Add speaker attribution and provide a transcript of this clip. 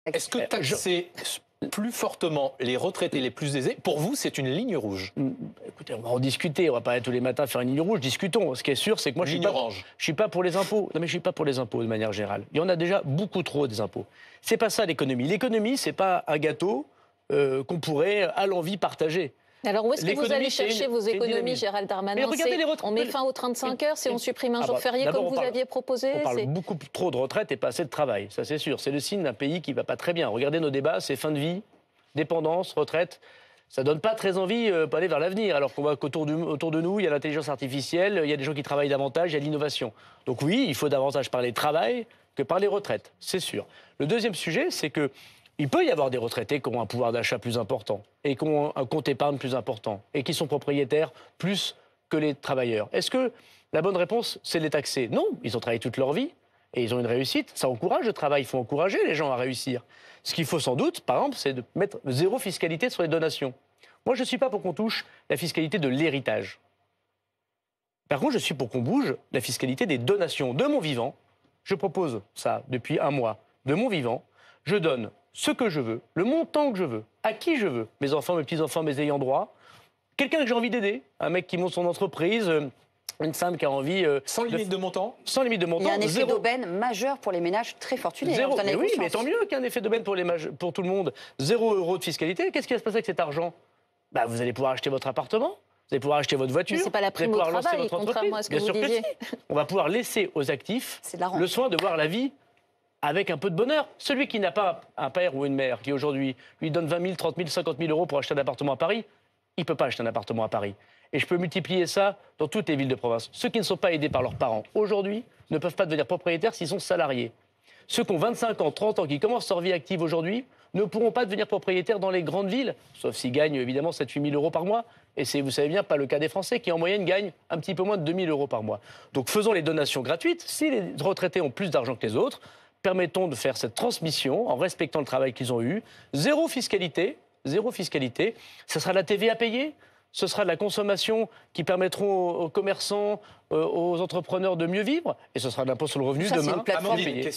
Speaker 1: Est-ce que taxer plus fortement les retraités les plus aisés, pour vous, c'est une ligne rouge?
Speaker 2: Écoutez, on va en discuter. On va pas tous les matins faire une ligne rouge. Discutons. Ce qui est sûr, c'est que moi, je suis pas pour les impôts. Non, mais je suis pas pour les impôts de manière générale. Il y en a déjà beaucoup trop des impôts. C'est pas ça l'économie. L'économie, c'est pas un gâteau qu'on pourrait à l'envie partager.
Speaker 3: Alors où est-ce que vous allez chercher vos économies, Gérald Darmanin? On met fin aux 35 heures, si on supprime un jour férié comme vous aviez proposé?
Speaker 2: On parle beaucoup trop de retraite et pas assez de travail, ça c'est sûr. C'est le signe d'un pays qui va pas très bien. Regardez nos débats, c'est fin de vie, dépendance, retraite. Ça donne pas très envie d'aller vers l'avenir, alors qu'on voit qu'autour de nous, il y a l'intelligence artificielle, il y a des gens qui travaillent davantage, il y a l'innovation. Donc oui, il faut davantage parler de travail que parler retraite, c'est sûr. Le deuxième sujet, c'est que il peut y avoir des retraités qui ont un pouvoir d'achat plus important et qui ont un compte épargne plus important et qui sont propriétaires plus que les travailleurs. Est-ce que la bonne réponse, c'est de les taxer? Non, ils ont travaillé toute leur vie et ils ont une réussite. Ça encourage le travail, il faut encourager les gens à réussir. Ce qu'il faut sans doute, par exemple, c'est de mettre zéro fiscalité sur les donations. Moi, je ne suis pas pour qu'on touche la fiscalité de l'héritage. Par contre, je suis pour qu'on bouge la fiscalité des donations. De mon vivant, je propose ça depuis un mois. De mon vivant, je donne ce que je veux, le montant que je veux, à qui je veux, mes enfants, mes petits-enfants, mes ayants droit, quelqu'un que j'ai envie d'aider, un mec qui monte son entreprise, une femme qui a envie...
Speaker 1: sans limite de montant?
Speaker 2: Sans limite de montant.
Speaker 4: Il y a un effet d'aubaine majeur pour les ménages très fortunés.
Speaker 2: Zéro. Mais oui, mais tant mieux qu'il y ait un effet d'aubaine pour tout le monde. 0 € de fiscalité. Qu'est-ce qui va se passer avec cet argent? Vous allez pouvoir acheter votre appartement, vous allez pouvoir acheter votre voiture.
Speaker 3: Mais c'est pas la prime au travail, contrairement à ce que vous disiez.
Speaker 2: On va pouvoir laisser aux actifs le soin de voir la vie avec un peu de bonheur. Celui qui n'a pas un père ou une mère qui aujourd'hui lui donne 20 000, 30 000, 50 000 € pour acheter un appartement à Paris, il ne peut pas acheter un appartement à Paris. Et je peux multiplier ça dans toutes les villes de province. Ceux qui ne sont pas aidés par leurs parents aujourd'hui ne peuvent pas devenir propriétaires s'ils sont salariés. Ceux qui ont 25 ans, 30 ans, qui commencent leur vie active aujourd'hui, ne pourront pas devenir propriétaires dans les grandes villes, sauf s'ils gagnent évidemment 7 000 à 8 000 € par mois. Et c'est, vous savez bien, pas le cas des Français qui en moyenne gagnent un petit peu moins de 2 000 € par mois. Donc faisons les donations gratuites. Si les retraités ont plus d'argent que les autres, permettons de faire cette transmission en respectant le travail qu'ils ont eu. Zéro fiscalité. Ce sera la TVA payée, ce sera de la consommation qui permettront aux commerçants, aux entrepreneurs de mieux vivre, et ce sera de l'impôt sur le revenu demain à payer.